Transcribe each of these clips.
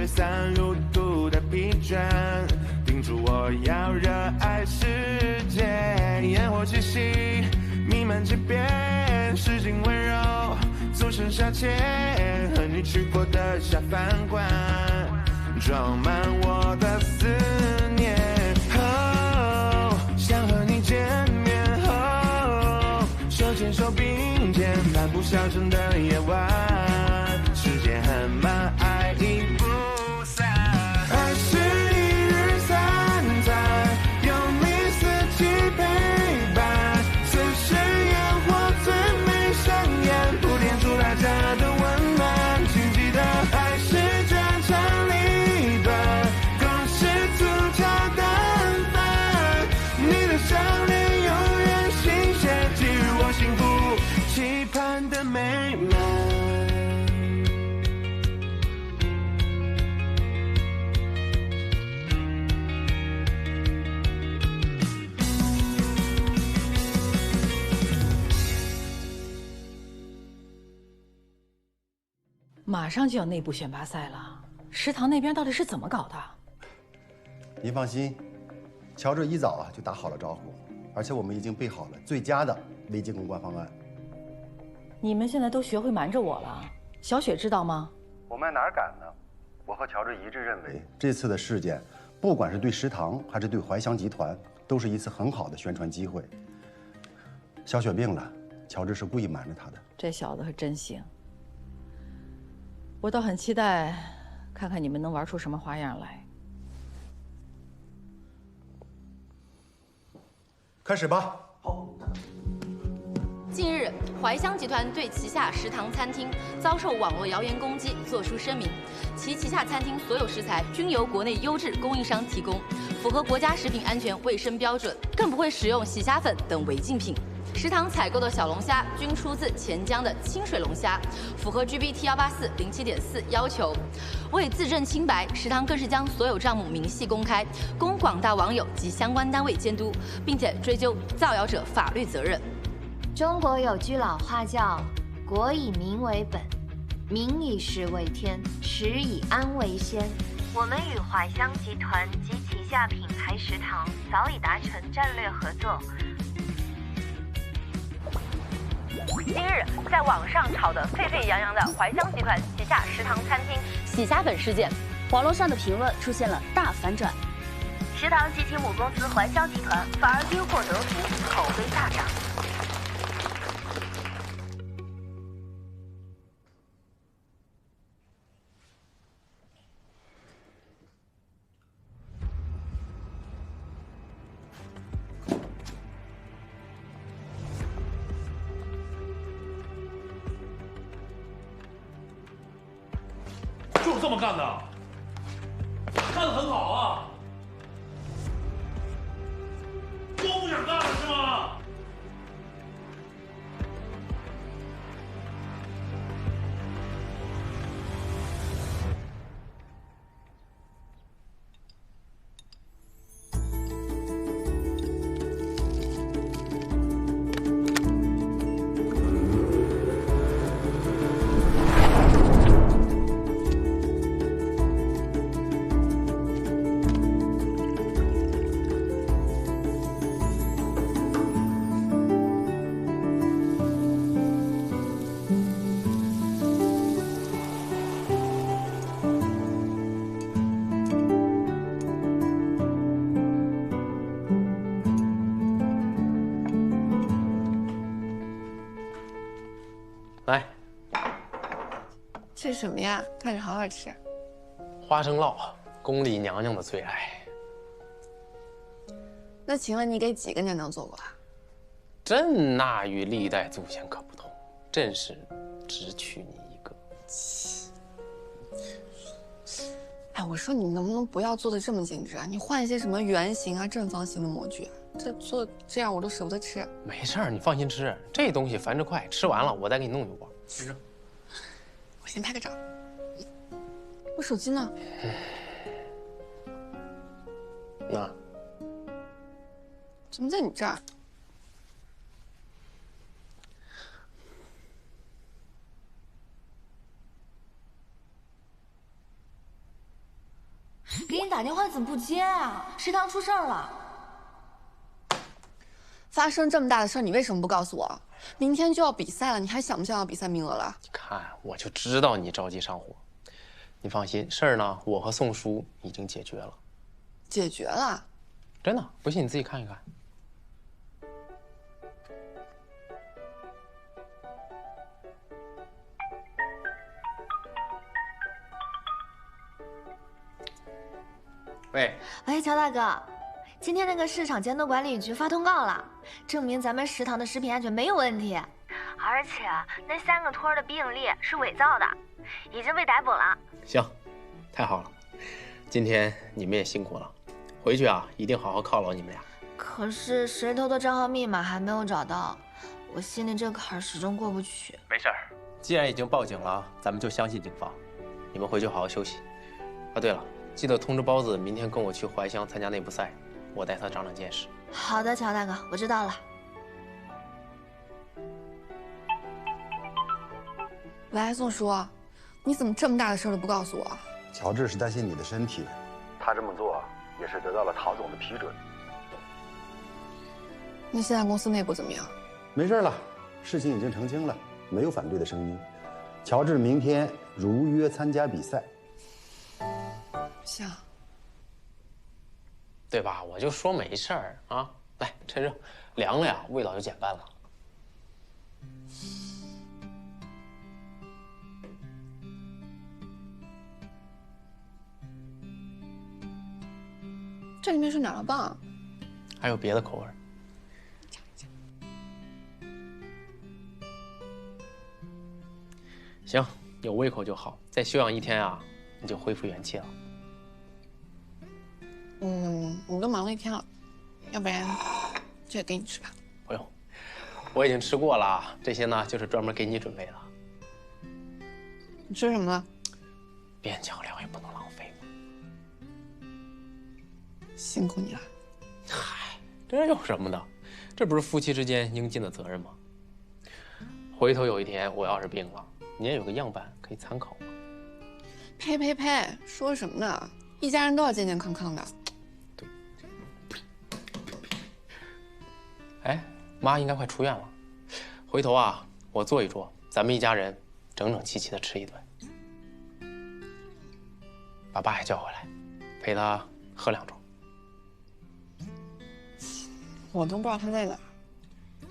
吹散路途的疲倦，叮嘱我要热爱世界。烟火气息弥漫街边，市井温柔俗生消遣，和你去过的下饭馆，装满我的思念。想和你见面后，手牵手并肩漫步小城的夜晚，时间很慢，爱已不散。爱是一日三餐，有你四季陪伴，此时烟火最美盛宴，铺垫出大家的温暖。请记得，爱是这场离别，共是粗茶淡饭，你的笑脸永远新鲜，给予我幸福期盼的美满。马上就要内部选拔赛了，食堂那边到底是怎么搞的？您放心，乔治一早就打好了招呼，而且我们已经备好了最佳的危机公关方案。你们现在都学会瞒着我了，小雪知道吗？我们哪敢呢？我和乔治一致认为，这次的事件，不管是对食堂还是对怀香集团，都是一次很好的宣传机会。小雪病了，乔治是故意瞒着她的。这小子可真行。我倒很期待，看看你们能玩出什么花样来。开始吧。近日，怀香集团对旗下食堂餐厅遭受网络谣言攻击作出声明，其旗下餐厅所有食材均由国内优质供应商提供，符合国家食品安全卫生标准，更不会使用洗虾粉等违禁品。食堂采购的小龙虾均出自钱江的清水龙虾，符合 GPT18407.4要求。为自证清白，食堂更是将所有账目明细公开，供广大网友及相关单位监督，并且追究造谣者法律责任。中国有句老话叫“国以民为本，民以食为天，食以安为先”。我们与怀香集团及旗下品牌食堂早已达成战略合作。近日，在网上炒得沸沸扬扬的怀香集团旗下食堂餐厅洗虾粉事件，网络上的评论出现了大反转，食堂及其母公司怀香集团反而因祸得福，口碑大涨。就是这么干的，干得很好啊！都不想干了是吗？来，这是什么呀？看着好好吃。花生酪，宫里娘娘的最爱。那请问你给几个娘娘做过啊？朕那与历代祖先可不同，朕是只娶你一个。哎，我说你能不能不要做的这么精致啊？你换一些什么圆形啊、正方形的模具，这做这样我都舍不得吃。没事儿，你放心吃，这东西繁殖快，吃完了我再给你弄一锅。吃着。我先拍个照。我手机呢？那怎么在你这儿？打电话怎么不接啊？食堂出事儿了。发生这么大的事儿，你为什么不告诉我？明天就要比赛了，你还想不想要比赛名额了？你看，我就知道你着急上火。你放心，事儿呢，我和宋叔已经解决了。解决了？真的，不信你自己看一看。喂，乔大哥，今天那个市场监督管理局发通告了，证明咱们食堂的食品安全没有问题，而且那3个托的病历是伪造的，已经被逮捕了。行，太好了，今天你们也辛苦了，回去啊一定好好犒劳你们俩。可是谁偷的账号密码还没有找到，我心里这坎始终过不去。没事儿，既然已经报警了，咱们就相信警方。你们回去好好休息。啊，对了。记得通知包子，明天跟我去怀乡参加内部赛，我带他长长见识。好的，乔大哥，我知道了。喂，宋叔，你怎么这么大的事都不告诉我？乔治是担心你的身体，他这么做也是得到了陶总的批准。那现在公司内部怎么样？没事了，事情已经澄清了，没有反对的声音。乔治明天如约参加比赛。行，对吧？我就说没事儿啊，来趁热，凉了呀，味道就减半了。这里面是哪儿棒？还有别的口味。行，有胃口就好。再休养1天啊，你就恢复元气了。你都忙了1天了，要不然这也给你吃吧。不用，我已经吃过了，这些呢就是专门给你准备的。你吃什么了？边角料也不能浪费嘛。辛苦你了。嗨，这有什么的？这不是夫妻之间应尽的责任吗？回头有一天我要是病了，你也有个样板可以参考嘛。呸呸呸！说什么呢？一家人都要健健康康的。对。哎，妈应该快出院了，回头啊，我做一桌，咱们一家人整整齐齐的吃一顿。把爸也叫回来，陪他喝2盅。我都不知道他在哪儿。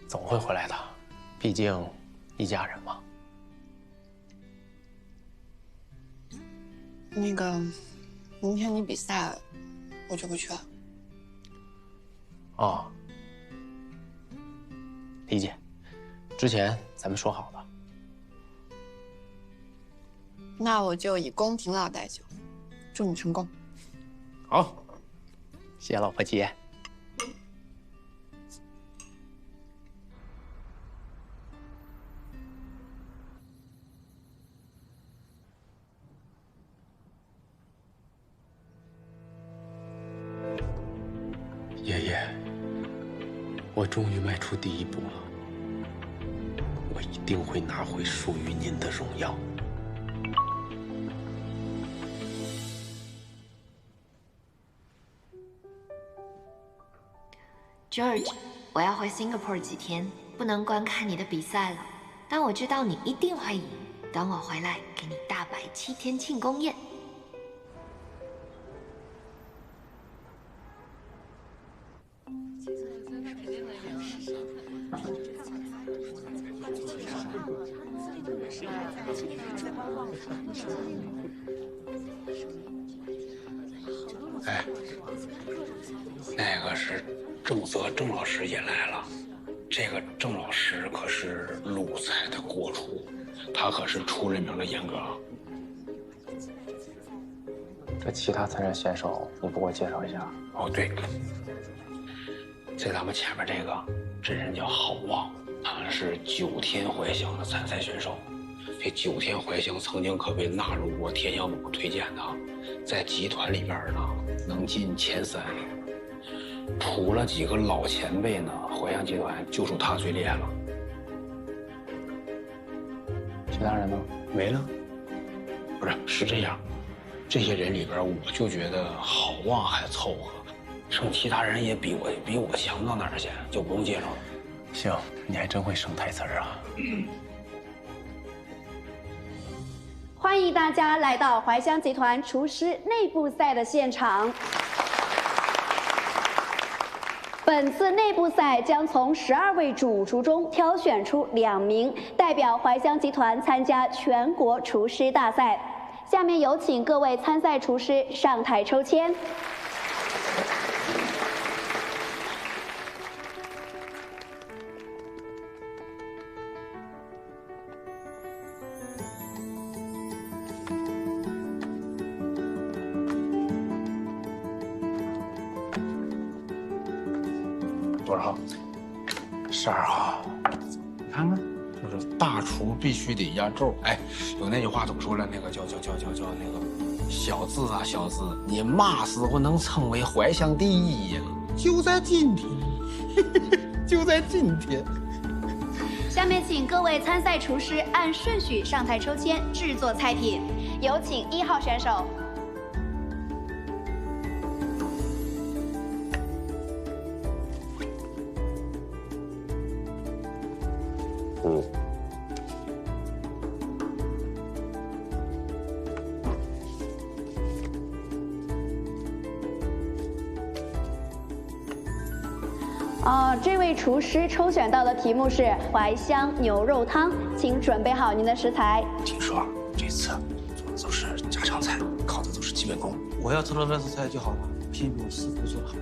总会回来的，毕竟一家人嘛。那个，明天你比赛，我就不去了。哦，理解。之前咱们说好的。那我就以宫廷老带酒，祝你成功。好，谢谢老婆姐。爷爷，我终于迈出第一步了，我一定会拿回属于您的荣耀。George， 我要回 Singapore 几天，不能观看你的比赛了，但我知道你一定会赢。等我回来，给你大摆7天庆功宴。哎，那个是郑泽郑老师也来了。这个郑老师可是鲁菜的国厨，他可是出了名的严格。这其他参赛选手，你不给我介绍一下？哦，对，在咱们前面这个，这人叫郝旺，是9天怀乡的参赛选手。这9天怀乡曾经可被纳入过田小猛推荐的，在集团里边呢能进前3。除了几个老前辈呢，怀乡集团就属他最厉害了。其他人呢？没了。不是，是这样，这些人里边，我就觉得郝旺还凑合，剩其他人也比我强不到哪儿去，就不用介绍了。行，你还真会生台词儿啊！欢迎大家来到怀香集团厨师内部赛的现场。本次内部赛将从12位主厨中挑选出2名代表怀香集团参加全国厨师大赛。下面有请各位参赛厨师上台抽签。多少号？12号。你看看，就是大厨必须得压轴。哎，有那句话怎么说了？那个叫那个小字啊，小字，你嘛时候能称为怀香第一呀？就在今天，就在今天。下面请各位参赛厨师按顺序上台抽签制作菜品，有请1号选手。这位厨师抽选到的题目是怀香牛肉汤，请准备好您的食材。听说这次做的都是家常菜，考的都是基本功。我要做的那道菜就好了，偏比我师傅做的好。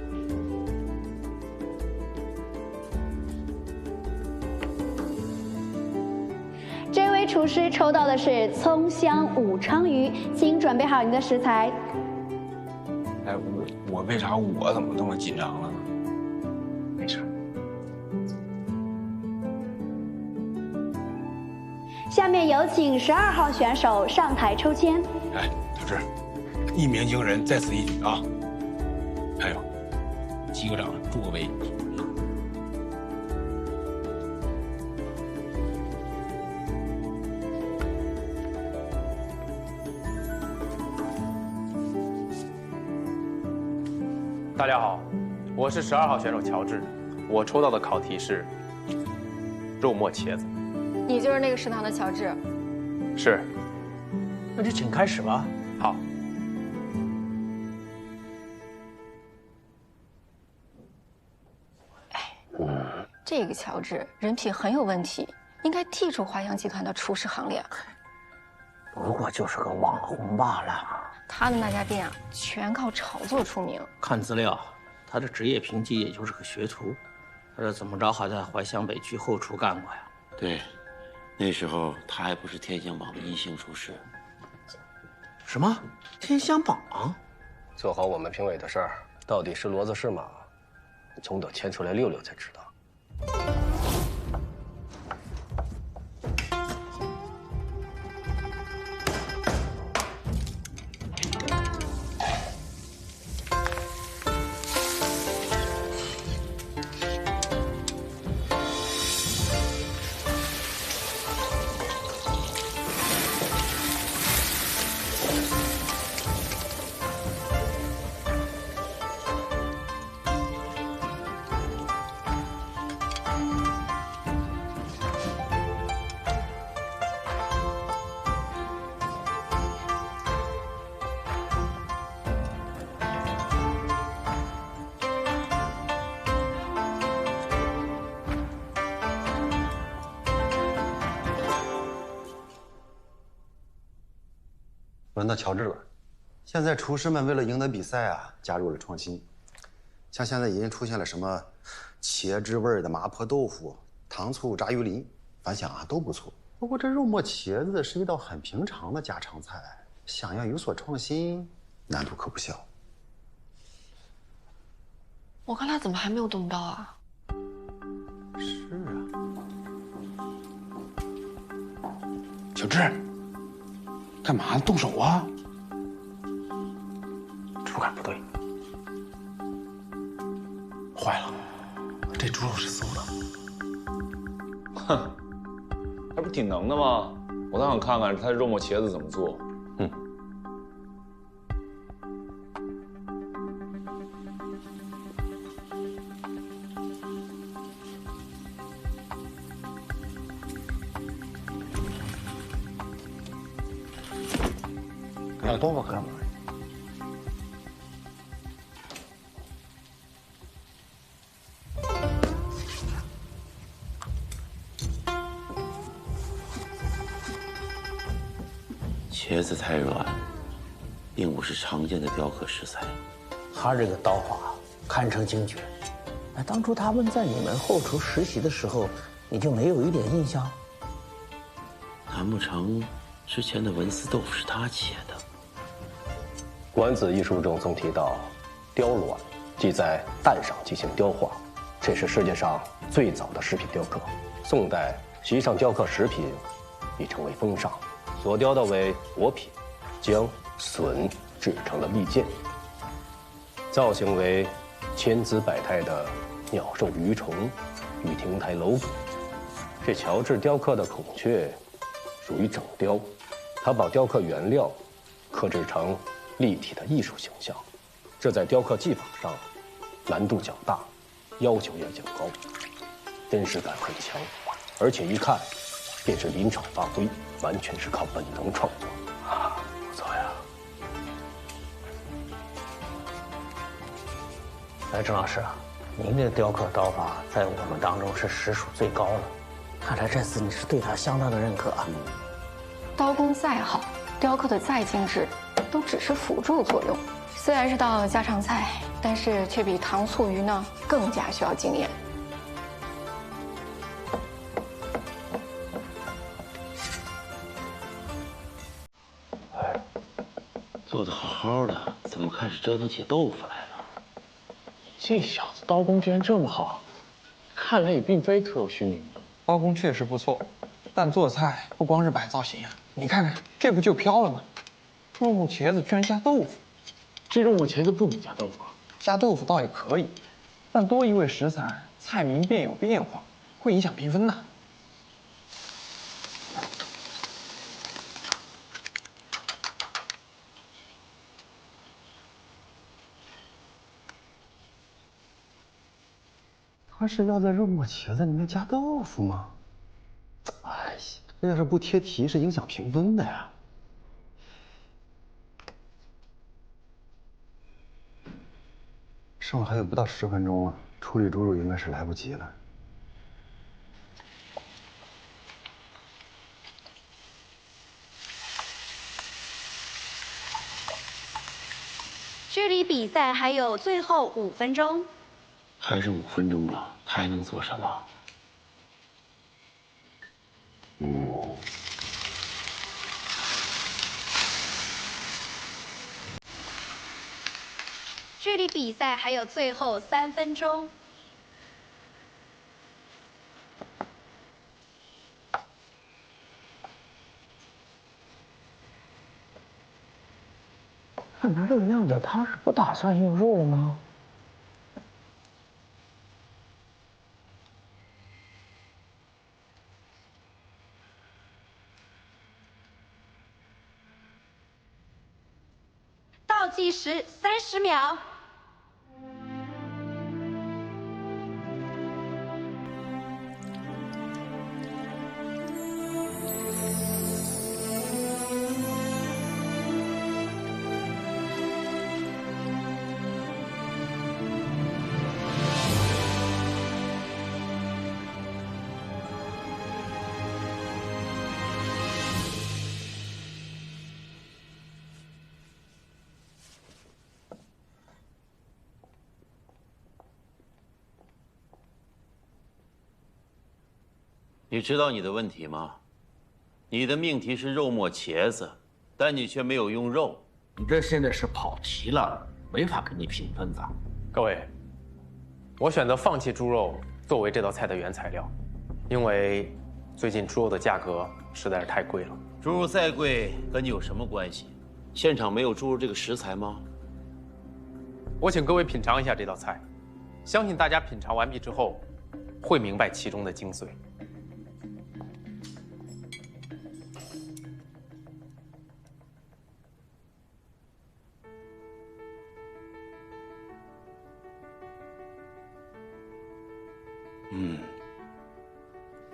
这位厨师抽到的是葱香武昌鱼，请准备好您的食材。哎，我为啥我怎么这么紧张了呢？没事。下面有请12号选手上台抽签。哎，小志，一鸣惊人，在此一举啊！还有，击个掌，助个威。大家好，我是12号选手乔治，我抽到的考题是肉末茄子。你就是那个食堂的乔治。是。那就请开始吧。好。这个乔治人品很有问题，应该剔除怀香集团的厨师行列。不过就是个网红罢了。他的那家店啊，全靠炒作出名。看资料，他的职业评级也就是个学徒，他这怎么着还在怀香北区后厨干过呀？对，那时候他还不是天香榜的1星厨师。什么？天香榜？做好我们评委的事儿，到底是骡子是马，总得牵出来溜溜才知道。轮到乔治了。现在厨师们为了赢得比赛啊，加入了创新，像现在已经出现了什么茄汁味的麻婆豆腐、糖醋炸鱼鳞，反响啊都不错。不过这肉末茄子是一道很平常的家常菜，想要有所创新，难度可不小。我看他怎么还没有动刀啊？是啊。小志，干嘛呢？动手啊！触感不对，坏了，这猪肉是馊的。哼，他不挺能的吗？我倒想看看他肉末茄子怎么做。点刀法干嘛呀？茄子太软，并不是常见的雕刻食材。他这个刀法堪称精绝。哎，当初他们在你们后厨实习的时候，你就没有一点印象？难不成之前的文思豆腐是他切的？《馆子》一书中曾提到，雕卵即在蛋上进行雕画，这是世界上最早的食品雕刻。宋代席上雕刻食品已成为风尚，所雕的为果品，将笋制成了利剑，造型为千姿百态的鸟兽鱼虫与亭台楼阁。这乔治雕刻的孔雀属于整雕，他把雕刻原料刻制成立体的艺术形象，这在雕刻技法上难度较大，要求也较高，真实感很强，而且一看便是临场发挥，完全是靠本能创作啊，不错呀。哎，郑老师，您这雕刻刀法在我们当中是实属最高的，看来这次你是对他相当的认可啊。刀工再好，雕刻的再精致，都只是辅助作用。虽然是道家常菜，但是却比糖醋鱼呢更加需要经验。做得好好的，怎么开始折腾起豆腐来了？这小子刀工居然这么好，看来也并非徒有虚名。刀工确实不错，但做菜不光是摆造型啊，你看看这不就飘了吗？肉末茄子居然加豆腐，这肉末茄子不能加豆腐啊？加豆腐倒也可以，但多一味食材，菜名便有变化，会影响评分的。他是要在肉末茄子里面加豆腐吗？哎呀，这要是不贴题是影响评分的呀。剩还有不到10分钟了，处理猪肉应该是来不及了。距离比赛还有最后5分钟。还剩5分钟了，他还能做什么？距离比赛还有最后3分钟。看他这个样子，他是不打算用肉吗？倒计时30秒。你知道你的问题吗？你的命题是肉末茄子，但你却没有用肉。你这现在是跑题了，没法给你评分的。各位，我选择放弃猪肉作为这道菜的原材料，因为最近猪肉的价格实在是太贵了。猪肉再贵跟你有什么关系？现场没有猪肉这个食材吗？我请各位品尝一下这道菜，相信大家品尝完毕之后，会明白其中的精髓。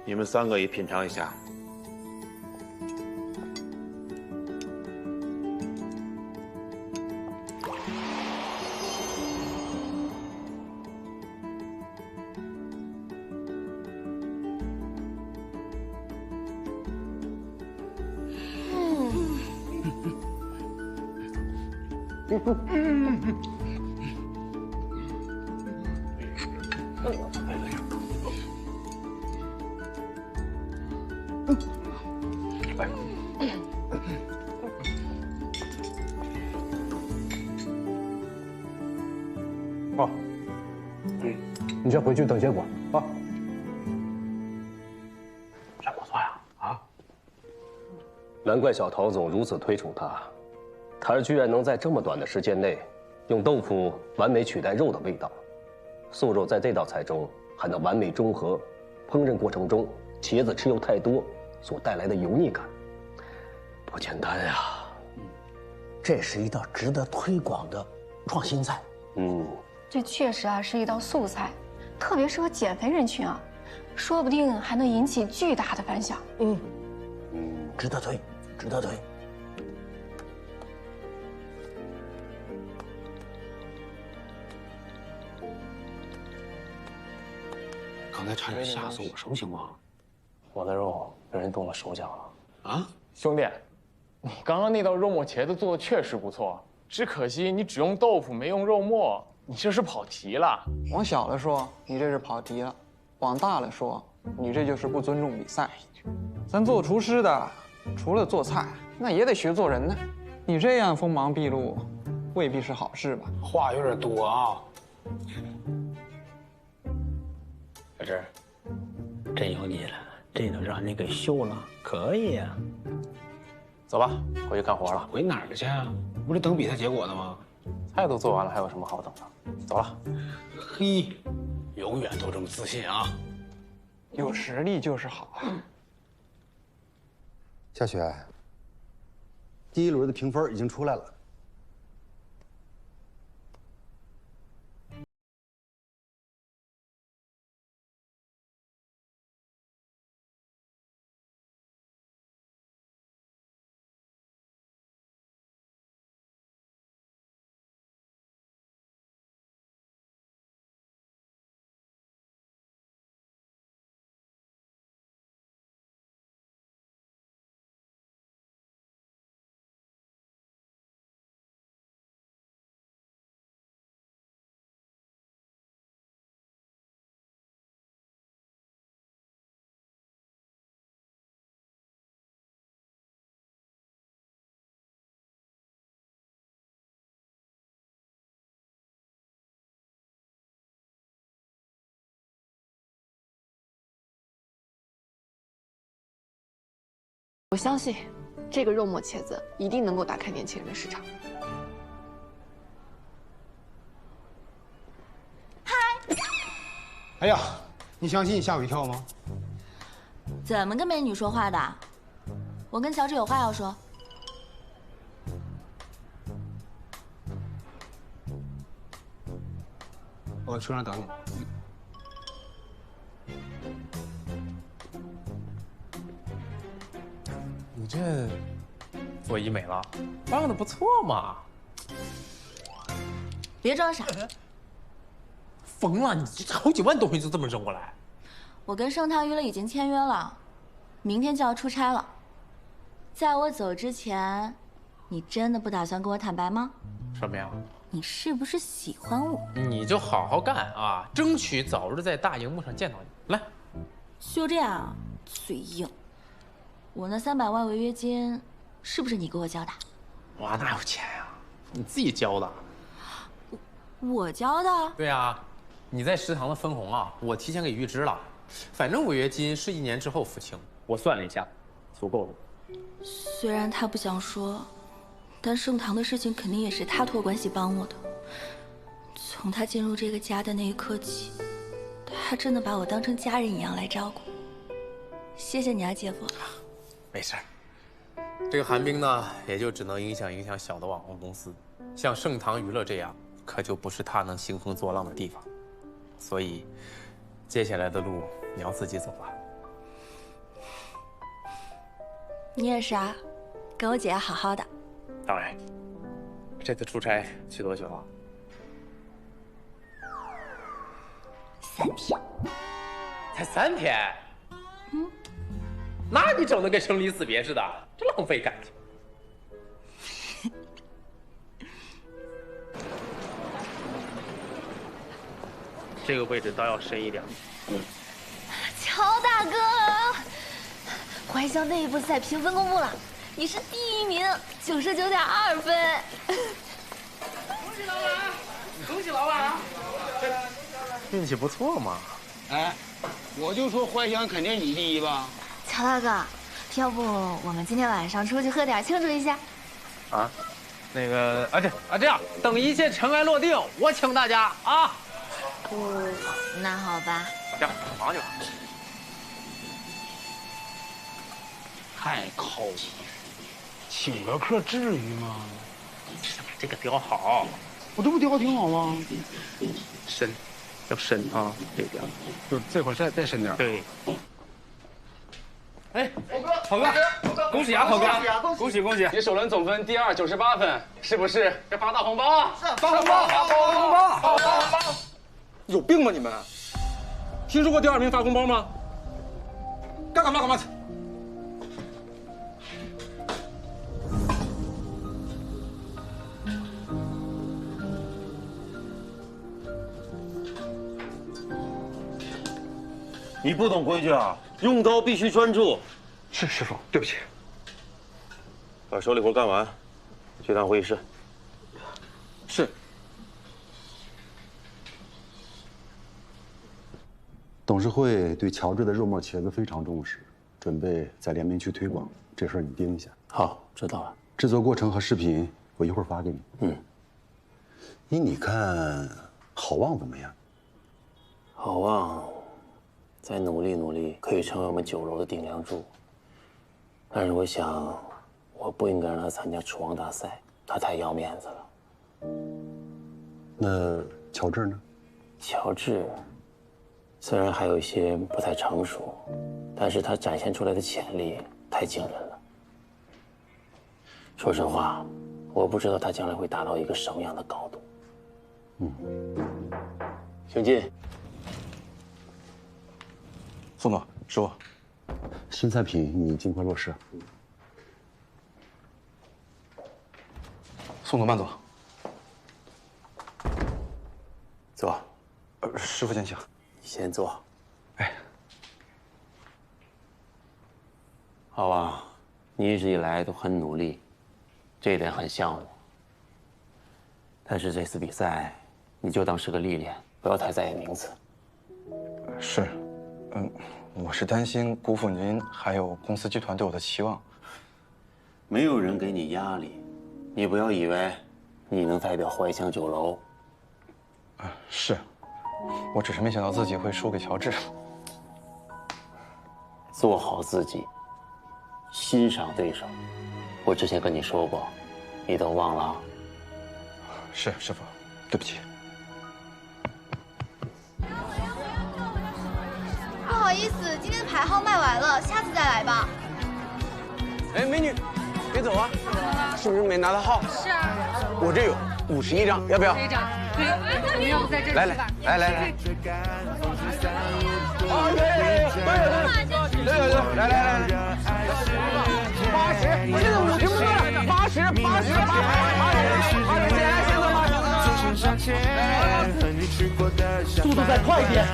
你们3个也品尝一下。哦，你先回去等结果啊。真不错呀！啊，难怪小陶总如此推崇他，他居然能在这么短的时间内，用豆腐完美取代肉的味道，素肉在这道菜中还能完美中和烹饪过程中茄子吃油太多所带来的油腻感，不简单呀！这是一道值得推广的创新菜。这确实啊是一道素菜，特别适合减肥人群啊，说不定还能引起巨大的反响。值得推，值得推。刚才差点吓死我，什么情况？我的肉被人动了手脚了。啊，兄弟，你刚刚那道肉末茄子做的确实不错，只可惜你只用豆腐没用肉末，你这是跑题了。往小了说，你这是跑题了；往大了说，你这就是不尊重比赛。咱做厨师的，除了做菜，那也得学做人呢。你这样锋芒毕露，未必是好事吧？话有点多啊。小志，真有你了，这都让你给秀了，可以呀。走吧，回去干活了。回哪儿去啊？不是等比赛结果呢吗？菜都做完了，还有什么好等的？走了。嘿，永远都这么自信啊！有实力就是好。夏雪，第一轮的评分已经出来了。我相信，这个肉末茄子一定能够打开年轻人的市场。哎呀，你相信吓我一跳吗？怎么跟美女说话的？我跟乔治有话要说。我车上等你。你这做医美了，办的不错嘛。别装傻。疯了！你这好几万东西就这么扔过来？我跟盛唐娱乐已经签约了，明天就要出差了。在我走之前，你真的不打算跟我坦白吗？什么呀？你是不是喜欢我？你就好好干啊，争取早日在大荧幕上见到你。来，就这样，嘴硬。我那300万违约金，是不是你给我交的？我哪有钱呀？你自己交的。我交的？对啊，你在食堂的分红啊，我提前给预支了。反正违约金是1年之后付清，我算了一下，足够了。虽然他不想说，但盛唐的事情肯定也是他托关系帮我的。从他进入这个家的那一刻起，他真的把我当成家人一样来照顾。谢谢你啊，姐夫。没事儿，这个寒冰呢，也就只能影响小的网红公司，像盛唐娱乐这样，可就不是他能兴风作浪的地方。所以，接下来的路你要自己走吧。你也是啊，跟我姐要好好的。当然，这次出差去多久啊？3天。才3天？那你整的跟生离死别似的，真浪费感情。这个位置倒要深一点。乔大哥，怀乡内部赛评分公布了，你是第1名，99.2分。恭喜老板！恭喜老板！运气不错嘛。哎，我就说怀乡肯定你第一吧。乔大哥，要不我们今天晚上出去喝点庆祝一下？啊，那个这样，等一切尘埃落定，我请大家啊。那好吧。行，忙去吧。太抠了，请个客至于吗？这个雕好，我这不雕挺好吗？深，要深啊，这边，就这块再深点。对。哎，跑哥，恭喜啊，跑哥！恭喜！你首轮总分第2，98分，是不是？该发大红包啊！发红包！有病吗你们？听说过第2名发红包吗？该干嘛干嘛去！你不懂规矩啊！用刀必须专注。是师傅，对不起。把手里活干完，去趟会议室。是。董事会对乔治的肉末茄子非常重视，准备在联名区推广，这事儿你盯一下。好，知道了。制作过程和视频我一会儿发给你。嗯。你看，郝旺怎么样？郝旺。再努力，可以成为我们酒楼的顶梁柱。但是我想，我不应该让他参加厨王大赛，他太要面子了。那乔治呢？乔治虽然还有一些不太成熟，但是他展现出来的潜力太惊人了。说实话，我不知道他将来会达到一个什么样的高度。请进。宋总，师傅，新菜品你尽快落实。宋总慢走。坐。师傅先请。先坐。哎。好啊，你一直以来都很努力，这一点很像我。但是这次比赛，你就当是个历练，不要太在意名次。是。我是担心辜负您还有公司集团对我的期望。没有人给你压力，你不要以为你能代表怀乡酒楼。是，我只是没想到自己会输给乔治。做好自己，欣赏对手。我之前跟你说过，你都忘了？是，师傅，对不起。不好意思，今天的牌号卖完了，下次再来吧。哎，美女，别走啊！是不是没拿到号？是啊。我这有51张，要不要？这一张。对，我们要不在这里来。来，我现在50分钟了，80，速度再快一点，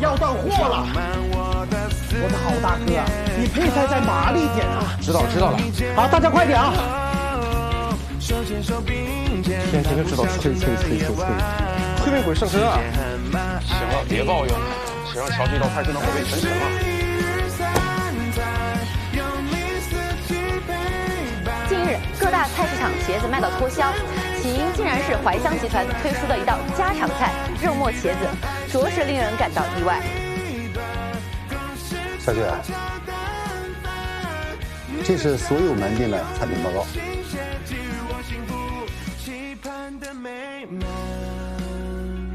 要到货了。我的好大哥，你配菜再麻利点啊！知道了。好，大家快点啊！天天就知道催命鬼上身啊！行了，别抱怨了，谁让乔这道菜就能口味全全了？近日，各大菜市场茄子卖到脱销，起因竟然是怀乡集团推出的一道家常菜——肉末茄子，着实令人感到意外。小雪，这是所有门店的产品报告。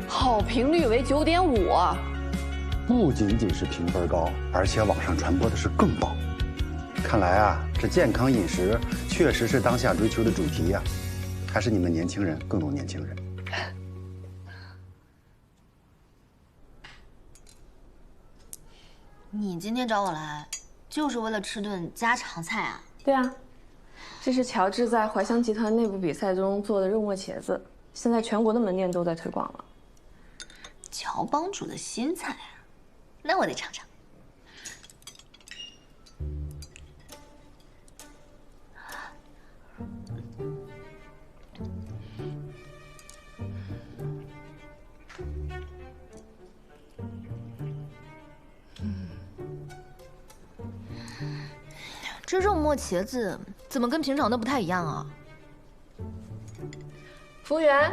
好评率为9.5，不仅仅是评分高，而且网上传播的是更爆。看来啊，这健康饮食确实是当下追求的主题呀，还是你们年轻人更懂年轻人。你今天找我来，就是为了吃顿家常菜啊？对啊，这是乔治在怀乡集团内部比赛中做的肉末茄子，现在全国的门店都在推广了。乔帮主的新菜啊，那我得尝尝。这肉末茄子怎么跟平常的不太一样啊？服务员，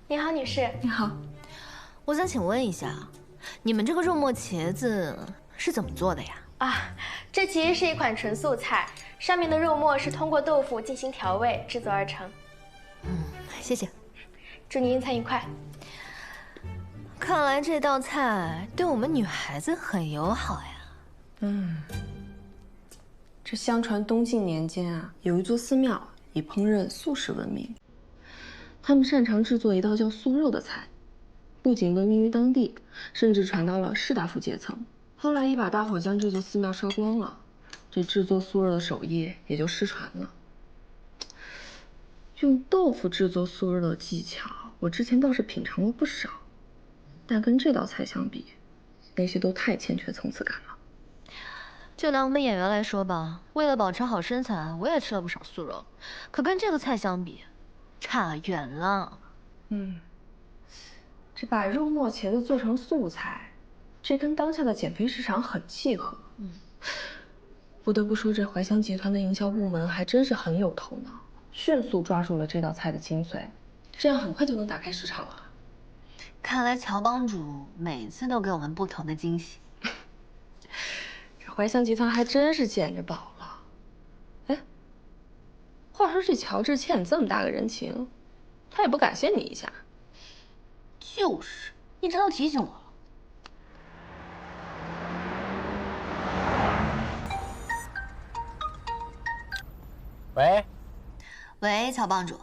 你好，女士。你好，我想请问一下，你们这个肉末茄子是怎么做的呀？啊，这其实是一款纯素菜，上面的肉末是通过豆腐进行调味制作而成。谢谢。祝您用餐愉快。看来这道菜对我们女孩子很友好呀。这相传东晋年间啊，有一座寺庙以烹饪素食闻名，他们擅长制作一道叫素肉的菜，不仅闻名于当地，甚至传到了士大夫阶层。后来一把大火将这座寺庙烧光了，这制作素肉的手艺也就失传了。用豆腐制作素肉的技巧，我之前倒是品尝过不少，但跟这道菜相比，那些都太欠缺层次感了。就拿我们演员来说吧，为了保持好身材，我也吃了不少素肉，可跟这个菜相比，差远了。这把肉末茄子做成素菜，这跟当下的减肥市场很契合。不得不说，这怀香集团的营销部门还真是很有头脑，迅速抓住了这道菜的精髓，这样很快就能打开市场了。看来乔帮主每次都给我们不同的惊喜。怀香集团还真是捡着宝了。哎，话说这乔治欠你这么大个人情，他也不感谢你一下？就是，你这都提醒我了。喂，喂，乔帮主，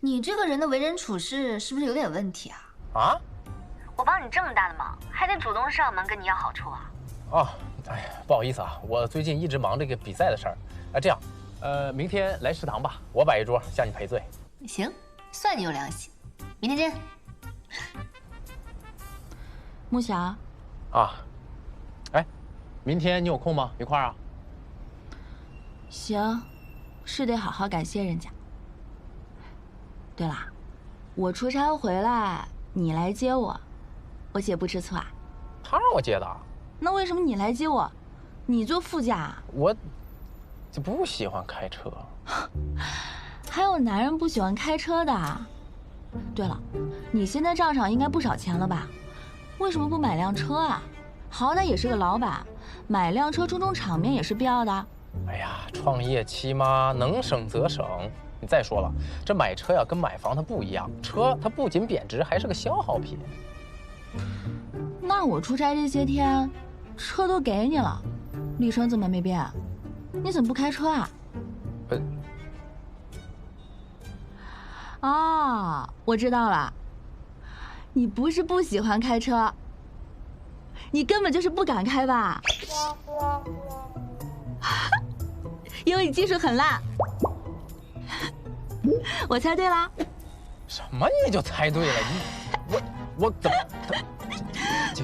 你这个人的为人处事是不是有点问题啊？啊？我帮你这么大的忙，还得主动上门跟你要好处啊？哦，哎呀，不好意思啊，我最近一直忙这个比赛的事儿。这样，明天来食堂吧，我摆一桌向你赔罪。行，算你有良心。明天见。木霞。啊，哎，明天你有空吗？一块儿啊？行，是得好好感谢人家。对了，我出差回来，你来接我，我姐不吃醋啊？他让我接的。那为什么你来接我？你坐副驾。我就不喜欢开车。还有男人不喜欢开车的。对了，你现在账上应该不少钱了吧？为什么不买辆车啊？好歹也是个老板，买辆车充充场面也是必要的。哎呀，创业期嘛，能省则省。你再说了，这买车呀跟买房它不一样，车它不仅贬值，还是个消耗品。那我出差这些天，车都给你了，里程怎么没变？你怎么不开车啊？哦，我知道了，你不是不喜欢开车，你根本就是不敢开吧？因为你技术很烂。我猜对啦。什么你就猜对了？我怎么？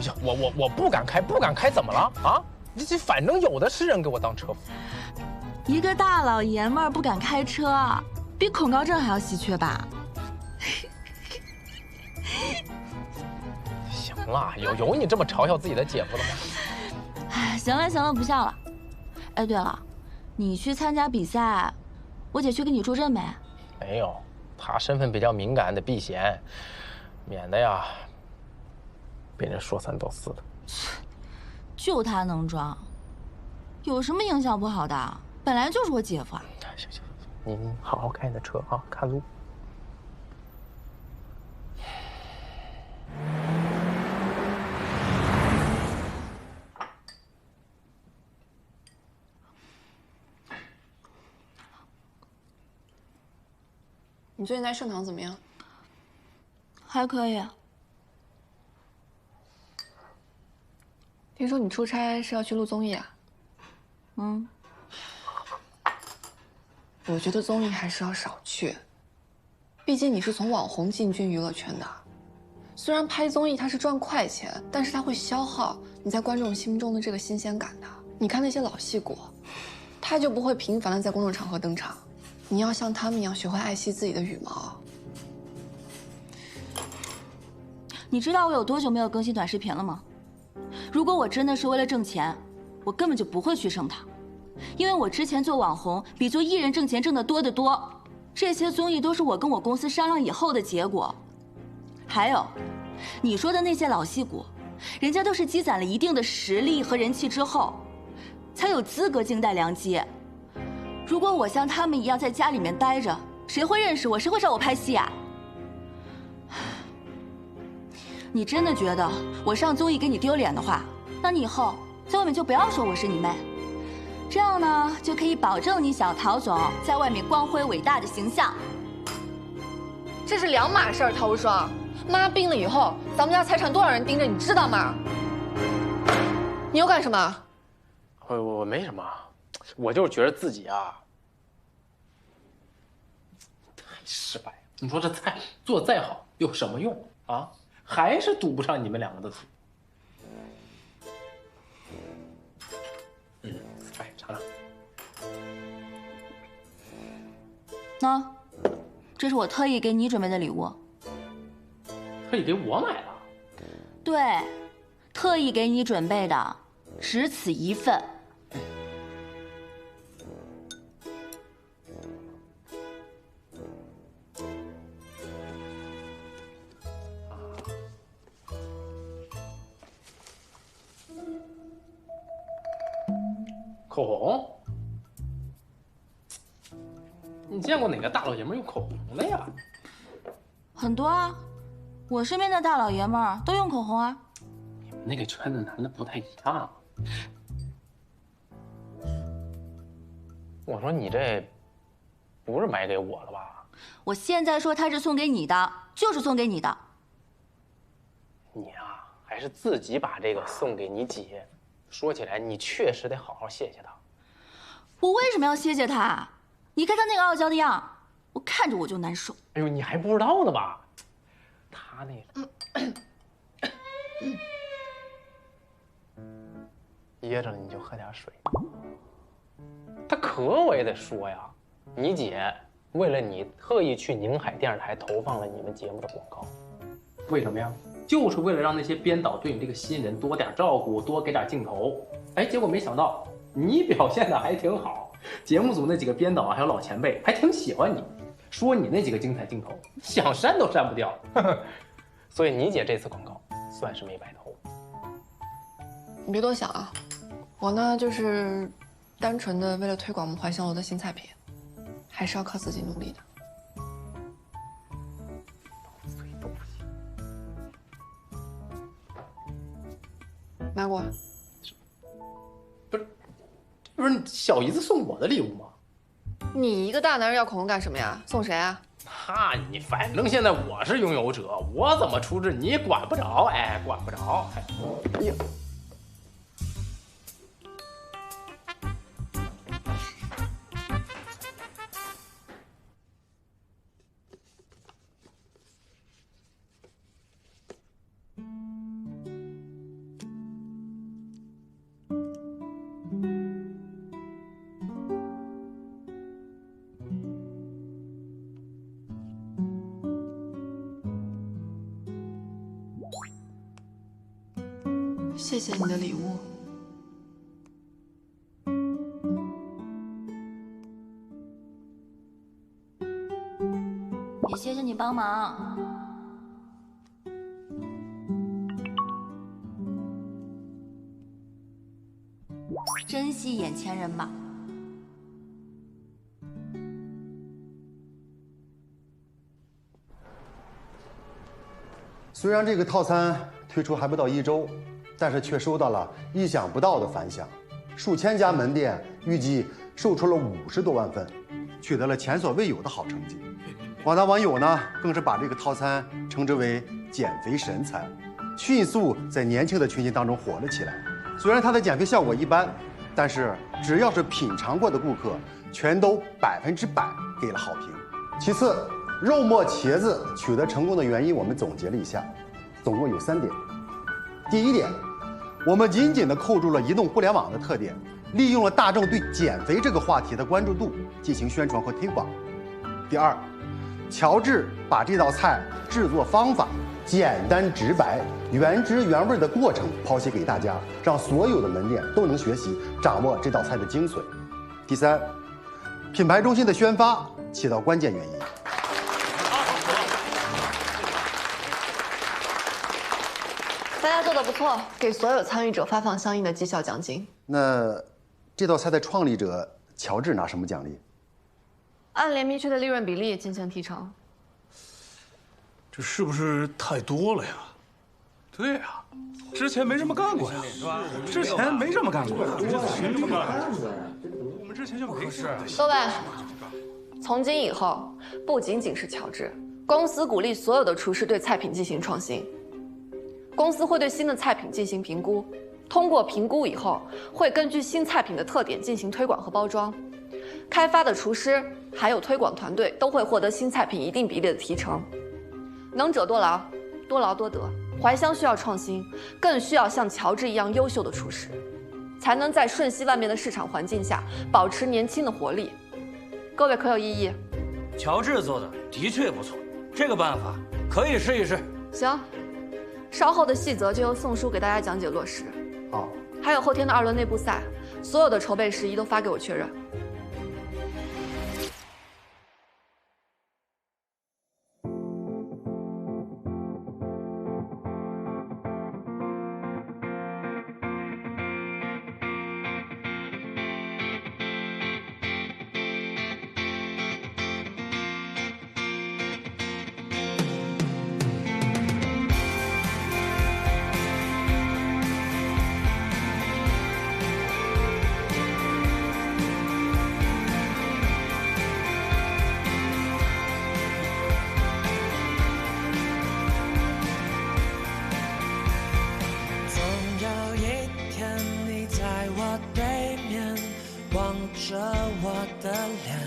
行，我不敢开，不敢开怎么了啊？这反正有的是人给我当车夫。一个大老爷们儿不敢开车，比恐高症还要稀缺吧？行了，有你这么嘲笑自己的姐夫的吗？哎，行了，不笑了。哎，对了，你去参加比赛，我姐去给你助阵没？没有，她身份比较敏感，得避嫌，免得呀被人说三道四的。就她能装，有什么影响不好的？本来就是我姐夫啊。行，你好好开你的车啊，看路。你最近在盛唐怎么样？还可以。听说你出差是要去录综艺啊？我觉得综艺还是要少去。毕竟你是从网红进军娱乐圈的，虽然拍综艺它是赚快钱，但是它会消耗你在观众心中的这个新鲜感的。你看那些老戏骨，他就不会频繁的在公众场合登场，你要像他们一样学会爱惜自己的羽毛。你知道我有多久没有更新短视频了吗？如果我真的是为了挣钱，我根本就不会去盛唐，因为我之前做网红比做艺人挣钱挣得多得多。这些综艺都是我跟我公司商量以后的结果。还有，你说的那些老戏骨，人家都是积攒了一定的实力和人气之后，才有资格静待良机。如果我像他们一样在家里面待着，谁会认识我？谁会找我拍戏啊？你真的觉得我上综艺给你丢脸的话，那你以后在外面就不要说我是你妹。这样呢，就可以保证你小陶总在外面光辉伟大的形象。这是两码事儿，陶无双。妈病了以后，咱们家财产多少人盯着，你知道吗？你又干什么？我没什么，我就是觉得自己啊太失败了。你说这菜做得再好有什么用啊？还是堵不上你们两个的嘴。来尝尝。喏，这是我特意给你准备的礼物。特意给我买的？对，特意给你准备的，只此一份。口红？你见过哪个大老爷们用口红的呀？很多啊，我身边的大老爷们儿都用口红啊。你们那个圈子男的不太一样。我说你这不是买给我的吧？我现在说它是送给你的，就是送给你的。你啊，还是自己把这个送给你姐。说起来，你确实得好好谢谢他。我为什么要谢谢他？你看他那个傲娇的样，我看着我就难受。哎呦，你还不知道呢吧？他那噎着了，你就喝点水。他可我也得说呀，你姐为了你特意去宁海电视台投放了你们节目的广告，为什么呀？就是为了让那些编导对你这个新人多点照顾，多给点镜头。哎，结果没想到你表现的还挺好，节目组那几个编导还有老前辈还挺喜欢你，说你那几个精彩镜头想删都删不掉。所以你姐这次广告算是没白投。你别多想啊，我呢就是单纯的为了推广我们怀香楼的新菜品，还是要靠自己努力的。拿过。不是小姨子送我的礼物吗？你一个大男人要口红干什么呀？送谁啊？那你反正现在我是拥有者，我怎么处置你管不着，哎，管不着。哎呀，谢谢你的礼物。也谢谢你帮忙。珍惜眼前人吧。虽然这个套餐推出还不到1周，但是却收到了意想不到的反响，数千家门店预计售出了50多万份，取得了前所未有的好成绩。广大网友呢，更是把这个套餐称之为减肥神餐，迅速在年轻的群体当中火了起来。虽然它的减肥效果一般，但是只要是品尝过的顾客，全都100%给了好评。其次，肉末茄子取得成功的原因，我们总结了一下，总共有3点。第一点，我们紧紧地扣住了移动互联网的特点，利用了大众对减肥这个话题的关注度进行宣传和推广。第二，乔治把这道菜制作方法简单直白、原汁原味的过程剖析给大家，让所有的门店都能学习掌握这道菜的精髓。第三，品牌中心的宣发起到关键原因。大家做的不错，给所有参与者发放相应的绩效奖金。那这道菜的创立者乔治拿什么奖励？按连明确的利润比例进行提成。这是不是太多了呀？对呀，之前没这么干过呀。之前没这么干过。我们之前就没事。各位，从今以后，不仅仅是乔治，公司鼓励所有的厨师对菜品进行创新。公司会对新的菜品进行评估，通过评估以后，会根据新菜品的特点进行推广和包装。开发的厨师还有推广团队都会获得新菜品一定比例的提成。能者多劳，多劳多得。怀乡需要创新，更需要像乔治一样优秀的厨师，才能在瞬息万变的市场环境下保持年轻的活力。各位可有异议？乔治做的的确不错，这个办法可以试一试。行。稍后的细则就由宋叔给大家讲解落实。好，还有后天的2轮内部赛，所有的筹备事宜都发给我确认。着我的脸，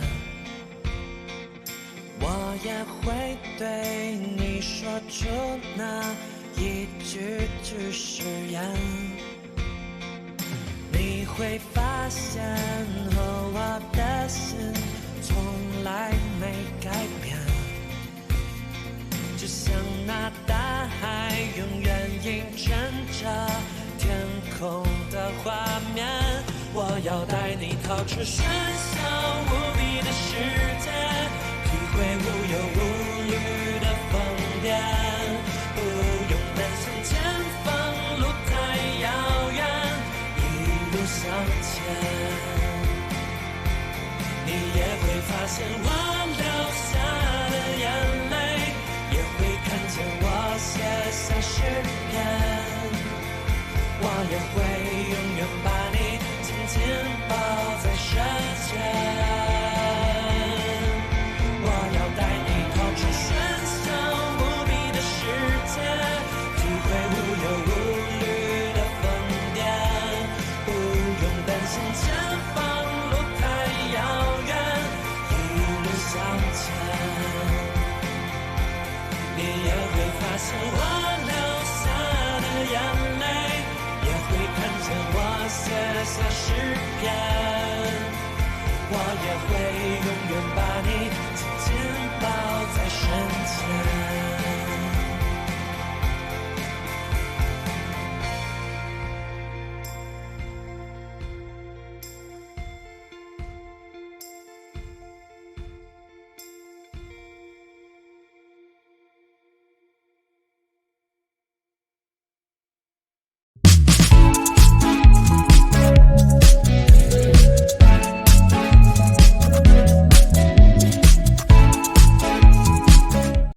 我也会对你说出那一句句誓言。你会发现和我的心从来没改变，就像那大海永远映衬着天空的画面。我要带你逃出喧嚣无比的世界，体会无忧无虑的疯癫，不用担心前方路太遥远，一路向前。你也会发现我流下的眼泪，也会看见我写下诗篇，我也会永远把你紧抱在身前。我要带你逃出喧嚣无比的世界，体会无忧无虑的疯癫，不用担心前方路太遥远，一路向前。你也会发现我流下的眼泪，也会看见我写下诗篇，我也会永远把你紧紧抱在身